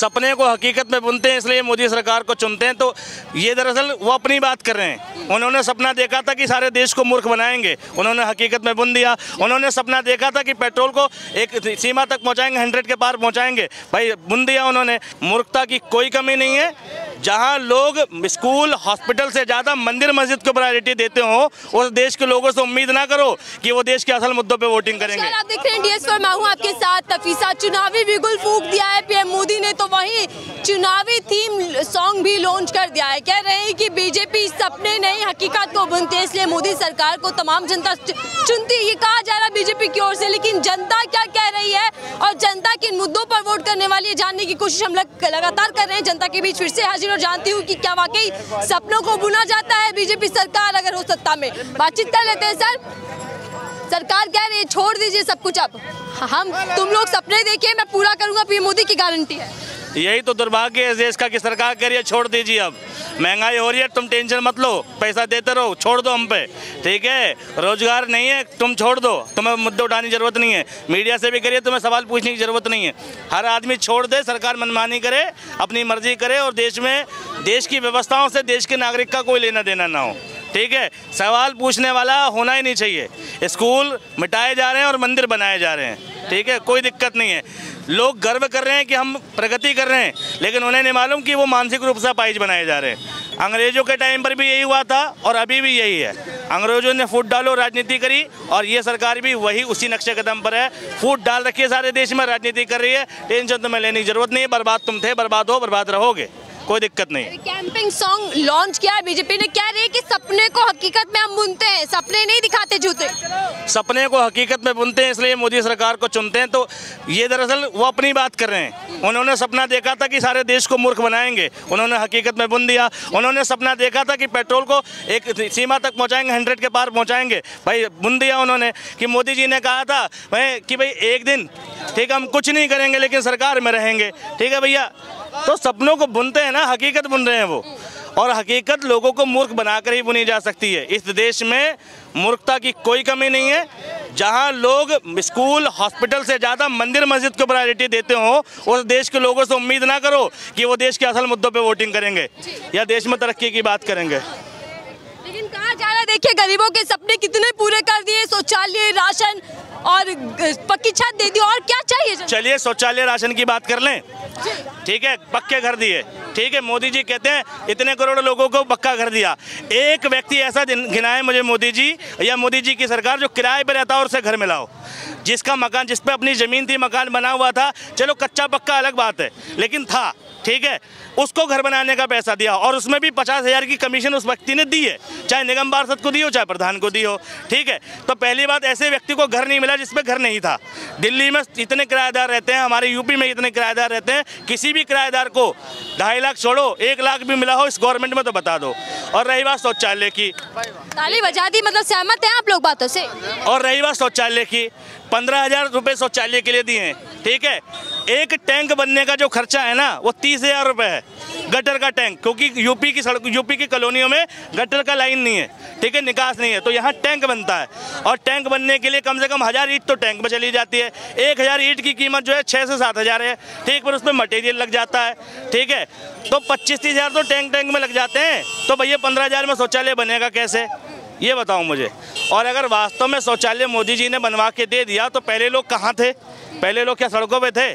सपने को हकीकत में बुनते हैं, इसलिए मोदी सरकार को चुनते हैं। तो ये दरअसल वो अपनी बात कर रहे हैं। उन्होंने सपना देखा था कि सारे देश को मूर्ख बनाएंगे, उन्होंने हकीकत में बुन दिया। उन्होंने सपना देखा था कि पेट्रोल को एक सीमा तक पहुंचाएंगे, 100 के पार पहुंचाएंगे, भाई बुन दिया उन्होंने। मूर्खता की कोई कमी नहीं है। जहां लोग स्कूल हॉस्पिटल से ज़्यादा मंदिर मस्जिद को प्रायोरिटी देते हो, उस देश के लोगों से उम्मीद ना करो कि वो देश के असल मुद्दों पे वोटिंग करेंगे। आप देख रहे हैं DS पर मैं हूं आपके साथ तफीसा। चुनावी बिगुल फूंक दिया है PM मोदी ने, तो वहीं चुनावी थीम सॉन्ग भी लॉन्च कर दिया है। कह रहे हैं कि बीजेपी सपने नहीं हकीकत को बुनती है, इसलिए मोदी सरकार को तमाम जनता चुनती है। ये कहा जा रहा है बीजेपी की ओर से, लेकिन जनता क्या कह रही है और जनता किन मुद्दों पर वोट करने वाली है, जानने की कोशिश हम लोग लगातार कर रहे हैं। जनता के बीच फिर से हाजिर और जानती हूँ कि क्या वाकई सपनों को बुना जाता है बीजेपी सरकार अगर हो सत्ता में। बातचीत कर लेते हैं सर। सरकार कह रही है छोड़ दीजिए सब कुछ, अब तुम लोग सपने देखिए, मैं पूरा करूंगा, PM मोदी की गारंटी है। यही तो दुर्भाग्य है देश का कि सरकार कह रही है छोड़ दीजिए, अब महंगाई हो रही है, तुम टेंशन मत लो, पैसा देते रहो, छोड़ दो हम पे, ठीक है। रोजगार नहीं है, तुम छोड़ दो, तुम्हें मुद्दे उठाने की जरूरत नहीं है। मीडिया से भी करिए, तुम्हें सवाल पूछने की जरूरत नहीं है। हर आदमी छोड़ दे, सरकार मनमानी करे, अपनी मर्जी करे और देश में देश की व्यवस्थाओं से देश के नागरिक का कोई लेना देना ना हो, ठीक है। सवाल पूछने वाला होना ही नहीं चाहिए। स्कूल मिटाए जा रहे हैं और मंदिर बनाए जा रहे हैं, ठीक है, कोई दिक्कत नहीं है। लोग गर्व कर रहे हैं कि हम प्रगति कर रहे हैं, लेकिन उन्हें नहीं मालूम कि वो मानसिक रूप से अपाहिज बनाए जा रहे हैं। अंग्रेजों के टाइम पर भी यही हुआ था और अभी भी यही है। अंग्रेजों ने फूट डालो राजनीति करी और ये सरकार भी वही उसी नक्शे कदम पर है। फूट डाल रखी है सारे देश में, राजनीति कर रही है। टेंशन तुम्हें लेने की जरूरत नहीं है। बर्बाद तुम थे, बर्बाद हो, बर्बाद रहोगे, कोई दिक्कत नहीं। कैंपिंग सॉन्ग लॉन्च किया है बीजेपी ने, कह रही है कि सपने को हकीकत में हम बुनते हैं, सपने नहीं दिखाते झूठे। सपने को हकीकत में बुनते हैं, इसलिए मोदी सरकार को चुनते हैं। तो ये दरअसल वो अपनी बात कर रहे हैं। उन्होंने सपना देखा था कि सारे देश को मूर्ख बनाएंगे, उन्होंने हकीकत में बुन दिया। उन्होंने सपना देखा था कि पेट्रोल को एक सीमा तक पहुंचाएंगे, 100 के पार पहुंचाएंगे, भाई बुन दिया उन्होंने। कि मोदी जी ने कहा था कि भाई एक दिन, ठीक है, हम कुछ नहीं करेंगे लेकिन सरकार में रहेंगे, ठीक है भैया। तो सपनों को बुनते हैं ना, हकीकत बुन रहे हैं वो। और हकीकत लोगों को मूर्ख बनाकर ही बुनी जा सकती है। इस देश में मूर्खता की कोई कमी नहीं है। जहां लोग स्कूल हॉस्पिटल से ज़्यादा मंदिर मस्जिद को प्रायोरिटी देते हो, उस देश के लोगों से उम्मीद ना करो कि वो देश के असल मुद्दों पे वोटिंग करेंगे या देश में तरक्की की बात करेंगे। लेकिन कहा जा रहा है, देखिए गरीबों के सपने कितने पूरे कर दिए, शौचालय, राशन और पक्की छत दे दी, और क्या चाहिए? चलिए शौचालय राशन की बात कर लें, ठीक है, पक्के घर दिए, ठीक है। मोदी जी कहते हैं इतने करोड़ लोगों को पक्का घर दिया। एक व्यक्ति ऐसा गिनाए मुझे मोदी जी या मोदी जी की सरकार जो किराए पे रहता है और उसे घर मिलाओ। जिसका मकान, जिस पे अपनी ज़मीन थी, मकान बना हुआ था, चलो कच्चा पक्का अलग बात है, लेकिन था, ठीक है, उसको घर बनाने का पैसा दिया और उसमें भी 50,000 की कमीशन उस व्यक्ति ने दी है, चाहे निगम पार्षद को दी हो चाहे प्रधान को दी हो, ठीक है। तो पहली बात, ऐसे व्यक्ति को घर नहीं मिला जिसपे घर नहीं था। दिल्ली में इतने किराएदार रहते हैं, हमारे यूपी में इतने किराएदार रहते हैं, किसी भी किराएदार को 2.5 लाख छोड़ो 1 लाख भी मिला हो इस गवर्नमेंट में तो बता दो। और रही बात शौचालय की, ताली बजा दी, मतलब सहमत हैं आप लोग बातों से। और रही बात शौचालय की, 15,000 रुपये शौचालय के लिए दिए हैं, ठीक है। एक टैंक बनने का जो खर्चा है ना, वो 30,000 रुपये है, गटर का टैंक, क्योंकि यूपी की सड़क, यूपी की कॉलोनियों में गटर का लाइन नहीं है, ठीक है, निकास नहीं है, तो यहाँ टैंक बनता है। और टैंक बनने के लिए कम से कम 1000 ईंट तो टैंक में चली जाती है। 1000 ईंट की कीमत जो है 6 से 7,000 है, ठीक, पर उसमें मटेरियल लग जाता है, ठीक है। तो 25-30,000 तो टैंक में लग जाते हैं। तो भैया 15,000 में शौचालय बनेगा कैसे, ये बताओ मुझे। और अगर वास्तव में शौचालय मोदी जी ने बनवा के दे दिया तो पहले लोग कहाँ थे? पहले लोग क्या सड़कों पे थे?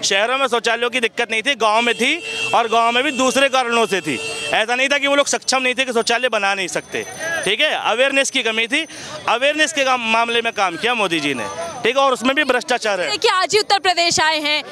शहरों में शौचालयों की दिक्कत नहीं थी, गांव में थी, और गांव में भी दूसरे कारणों से थी। ऐसा नहीं था कि वो लोग सक्षम नहीं थे कि शौचालय बना नहीं सकते, ठीक है। अवेयरनेस की कमी थी, अवेयरनेस के मामले में काम किया मोदी जी ने, ठीक है, और उसमें भी भ्रष्टाचार है। देखिए आज ही उत्तर प्रदेश आए हैं,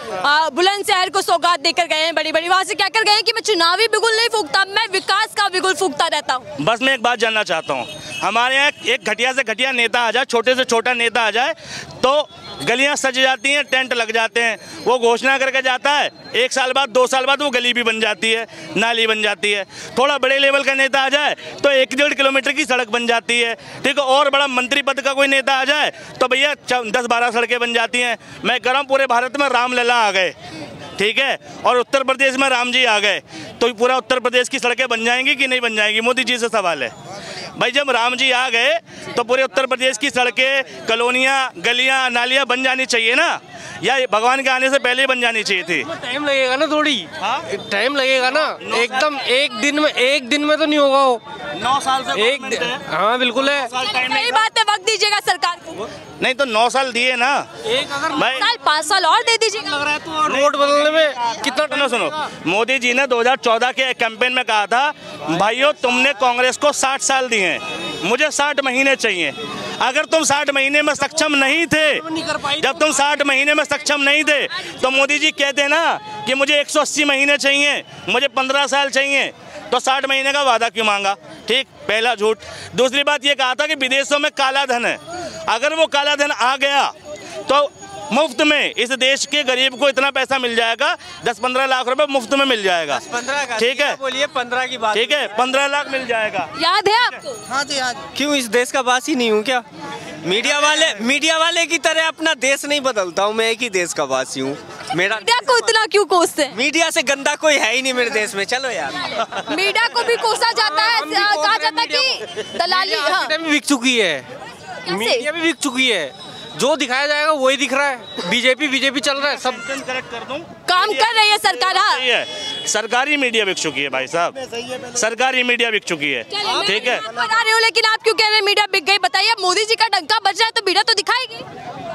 बुलंदशहर को सौगात देकर गए हैं बड़ी बड़ी, वहाँ से क्या कर गए हैं कि मैं चुनावी बिगुल नहीं फूंकता, मैं विकास का बिगुल फूंकता रहता हूँ। बस मैं एक बात जानना चाहता हूँ, हमारे यहाँ एक घटिया से घटिया नेता आ जाए, छोटे से छोटा नेता आ जाए तो गलियां सज जाती हैं, टेंट लग जाते हैं, वो घोषणा करके जाता है, 1 साल बाद 2 साल बाद वो गली भी बन जाती है, नाली बन जाती है। थोड़ा बड़े लेवल का नेता आ जाए तो 1-1.5 किलोमीटर की सड़क बन जाती है, ठीक है। और बड़ा मंत्री पद का कोई नेता आ जाए तो भैया 10-12 सड़कें बन जाती हैं। मैं कह रहा हूँ पूरे भारत में रामलला आ गए, ठीक है, और उत्तर प्रदेश में राम जी आ गए, तो पूरा उत्तर प्रदेश की सड़कें बन जाएंगी कि नहीं बन जाएंगी? मोदी जी से सवाल है। भाई जब राम जी आ गए तो पूरे उत्तर प्रदेश की सड़कें, कॉलोनियाँ, गलियाँ, नालियाँ बन जानी चाहिए ना, या भगवान के आने से पहले ही बन जानी चाहिए थी? टाइम लगेगा ना, थोड़ी टाइम लगेगा ना, एकदम एक दिन में तो नहीं होगा वो। 9 साल से हाँ बिल्कुल है, सही बात है, वक्त दीजिएगा सरकार को। नहीं तो 9 साल दिए ना, एक अगर भाई 5 साल और दे दीजिएगा। लग रहा है तो रोड बदलने में कितना सुनो, मोदी जी ने 2014 के कैंपेन में कहा था, भाइयों तुमने कांग्रेस को 60 साल दिए हैं, मुझे 60 महीने चाहिए। अगर तुम 60 महीने में सक्षम नहीं थे, जब तुम 60 महीने में सक्षम नहीं थे तो मोदी जी कहते ना कि मुझे 180 महीने चाहिए, मुझे 15 साल चाहिए, तो 60 महीने का वादा क्यों मांगा? ठीक, पहला झूठ। दूसरी बात ये कहा था कि विदेशों में काला धन है, अगर वो काला धन आ गया तो मुफ्त में इस देश के गरीब को इतना पैसा मिल जाएगा, 10-15 लाख रुपए मुफ्त में मिल जाएगा। 15 ठीक है, बोलिए 15 की बात, ठीक है, 15 लाख मिल जाएगा। याद है आपको? हाँ जी हाँ जी। क्यों इस देश का वासी नहीं हूँ क्या? मीडिया वाले की तरह अपना देश नहीं बदलता हूँ, मैं एक ही देश का वासी हूँ। मेरा मीडिया को इतना क्यों कोसते हैं? मीडिया से गंदा कोई है ही नहीं मेरे देश में, चलो यार। मीडिया को भी कोसा जाता है, कहा जाता है कि दलाली। हाँ, मीडिया भी बिक चुकी है, मीडिया भी बिक चुकी है, जो दिखाया जाएगा वही दिख रहा है। बीजेपी चल रहा है, सब करेक्ट कर दूं, काम कर रही है सरकार। हाँ, सही है, सरकारी मीडिया बिक चुकी है भाई साहब, सरकारी मीडिया बिक चुकी है, ठीक है। बता रहे हो, लेकिन आप क्यों कह रहे हैं मीडिया बिक गई? बताइए, मोदी जी का डंका बज रहा है तो मीडिया तो दिखाएगी।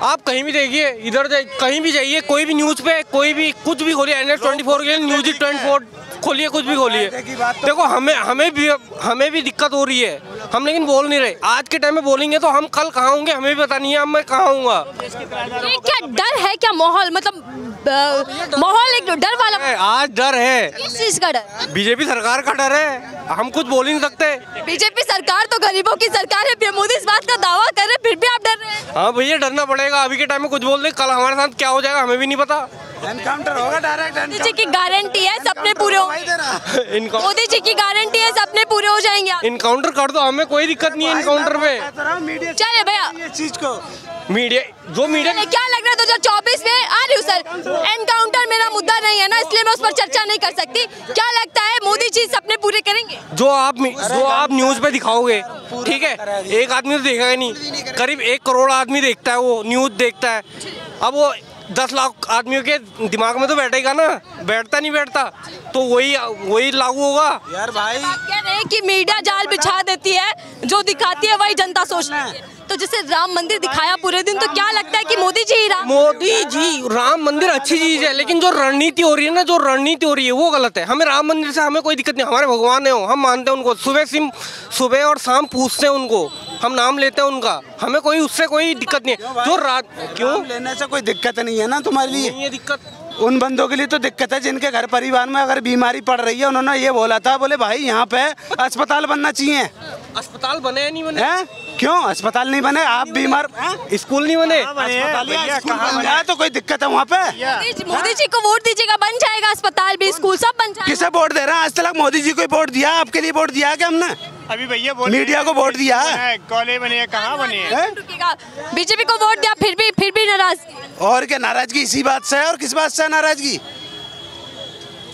आप कहीं भी देखिए, इधर कहीं भी जाइए, कोई भी न्यूज पे कोई भी कुछ भी खोलिए, NH24 के न्यूज 24 खोलिए, कुछ भी खोलिए, देखो हमें भी दिक्कत हो रही है, हम लेकिन बोल नहीं रहे। आज के टाइम में बोलेंगे तो हम कल कहाँ होंगे हमें भी पता नहीं है, अब मैं कहाँ होऊंगा। ये क्या डर है, क्या माहौल, मतलब माहौल एक डर वाला? आज डर है, किस चीज का डर? बीजेपी सरकार का डर है, हम कुछ बोल ही नहीं सकते। बीजेपी सरकार तो गरीबों की सरकार है, पीएम मोदी इस बात का दावा कर रहे, फिर भी आप डर रहे हैं। हाँ भैया, डरना पड़ेगा, अभी के टाइम में कुछ बोल दे, कल हमारे साथ क्या हो जाएगा हमें भी नहीं पता। एनकाउंटर होगा, डायरेक्ट मोदी जी की गारंटी है सपने पूरे हो, मोदी जी की गारंटी है सपने पूरे हो जाएंगे। इनकाउंटर कर दो, हमें कोई दिक्कत नहीं है इनकाउंटर पे। चले भैया, ये चीज को मीडिया क्या लग रहा है 2024 में? आ रही हूँ सर, एनकाउंटर मेरा मुद्दा नहीं है ना, इसलिए मैं उस पर चर्चा नहीं कर सकती। क्या लगता है मोदी जी सपने पूरे करेंगे? जो आप न्यूज पे दिखाओगे, ठीक है, एक आदमी तो देखेगा नहीं, करीब 1 करोड़ आदमी देखता है, वो न्यूज देखता है। अब वो 10 लाख आदमियों के दिमाग में तो बैठेगा ना, बैठता नहीं बैठता, तो वही लागू होगा। यार भाई, आप कह रहे हैं कि मीडिया जाल बिछा देती है, जो दिखाती है वही जनता सोचती है। तो जैसे राम मंदिर दिखाया पूरे दिन, तो क्या लगता है कि मोदी जी राम मंदिर अच्छी चीज है, लेकिन जो रणनीति हो रही है ना, वो गलत है। हमें राम मंदिर से हमें कोई दिक्कत नहीं, हमारे भगवान है, हम मानते हैं उनको, सुबह और शाम पूछते हैं उनको, हम नाम लेते हैं उनका, हमें कोई उससे कोई दिक्कत नहीं है। जो रात क्यों लेने से कोई दिक्कत नहीं है ना तुम्हारे लिए? ये दिक्कत उन बंदों के लिए तो दिक्कत है जिनके घर परिवार में अगर बीमारी पड़ रही है। उन्होंने ये बोला था, बोले भाई यहाँ पे अस्पताल बनना चाहिए। अस्पताल बने नहीं बने? क्यों अस्पताल नहीं बने? आप बीमार, स्कूल नहीं बने? स्कूल बन जाए तो कोई दिक्कत है वहाँ पे? मोदी जी को वोट दीजिएगा, बन जाएगा अस्पताल भी, स्कूल सब बन जाएगा। किसे वोट दे रहे हैं? आज तक मोदी जी को वोट दिया, आपके लिए वोट दिया है क्या हमने? अभी भैया मीडिया को वोट दिया है, कॉलेज बने, कहाँ बने? बीजेपी को वोट दिया, फिर भी नाराज। और क्या नाराजगी इसी बात से है? और किस बात से नाराजगी?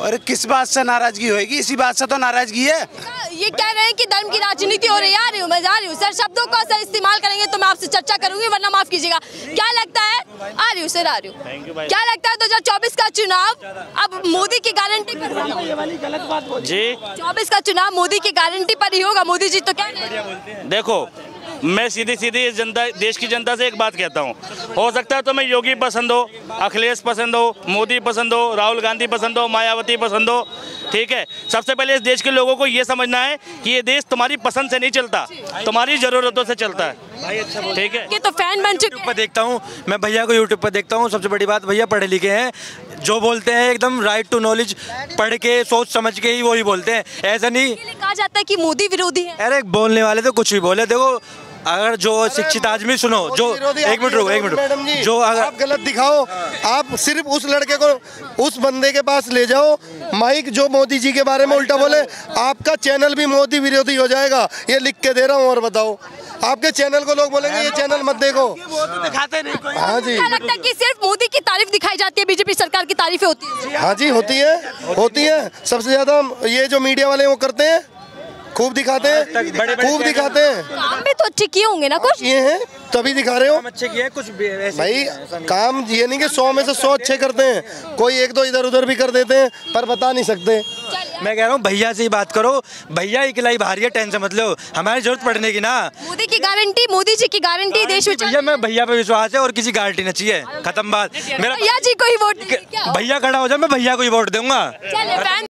और किस बात से नाराजगी होगी? इसी बात से तो नाराजगी है। ये कह रहे हैं कि धर्म की राजनीति हो रही है। आ रही हूँ, मैं जा रही हूँ सर, शब्दों का सर इस्तेमाल करेंगे तो मैं आपसे चर्चा करूंगी, वरना माफ कीजिएगा। क्या लगता है? आ रही हूँ सर, आ रही हूँ। क्या लगता है 2024 का चुनाव अब मोदी की गारंटी पर जी? 24 का चुनाव मोदी की गारंटी पर ही होगा? मोदी जी तो कह रहे हैं। देखो, मैं सीधी देश की जनता से एक बात कहता हूँ, हो सकता है तुम्हें योगी पसंद हो, अखिलेश पसंद हो, मोदी पसंद हो, राहुल गांधी पसंद हो, मायावती पसंद हो, ठीक है। सबसे पहले इस देश के लोगों को ये समझना है कि ये देश तुम्हारी पसंद से नहीं चलता, तुम्हारी ज़रूरतों से चलता है, ठीक है। ये तो फैन बन चुके पर देखता हूँ मैं, भैया को यूट्यूब पर देखता हूँ। सबसे बड़ी बात, भैया पढ़े लिखे हैं, जो बोलते हैं एकदम राइट टू नॉलेज, पढ़ के सोच समझ के ही वही बोलते हैं, ऐसा नहीं कहा जाता है कि मोदी विरोधी है। अरे बोलने वाले तो कुछ भी बोले। देखो, अगर जो शिक्षित आदमी, सुनो, जो एक मिनट रुको, जो अगर आप गलत दिखाओ, आप सिर्फ उस लड़के को, उस बंदे के पास ले जाओ माइक जो मोदी जी के बारे में उल्टा बोले, आपका चैनल भी मोदी विरोधी हो जाएगा, ये लिख के दे रहा हूँ। और बताओ, आपके चैनल को लोग बोलेंगे ये चैनल मत देखो, दिखाते नहीं कोई। हाँ जी, क्या लगता है कि सिर्फ मोदी की तारीफ दिखाई जाती है, बीजेपी सरकार की तारीफें होती है? हाँ जी, होती है। सबसे ज्यादा ये जो मीडिया वाले वो करते हैं, खूब दिखाते हैं, खूब दिखाते हैं। काम भी तो अच्छे किए होंगे ना कुछ। ये हैं तभी दिखा रहे हो अच्छे किए कुछ भाई। काम ये नहीं कि 100 में से 100 अच्छे करते हैं, कोई एक दो इधर उधर भी कर देते हैं, पर बता नहीं सकते। मैं कह रहा हूँ भैया से ही बात करो, भैया इकलाई भारी है, टेंशन मत लो, हमारी जरूरत पड़ने की ना। मोदी की गारंटी, मोदी जी की गारंटी देश में भैया मैं भैया पे विश्वास है और किसी गारंटी नहीं चाहिए, खत्म बात। मेरा भैया जी को ही वोट देंगे क्या? भैया खड़ा हो जाए मैं भैया को ही वोट दूंगा। चलिए फैन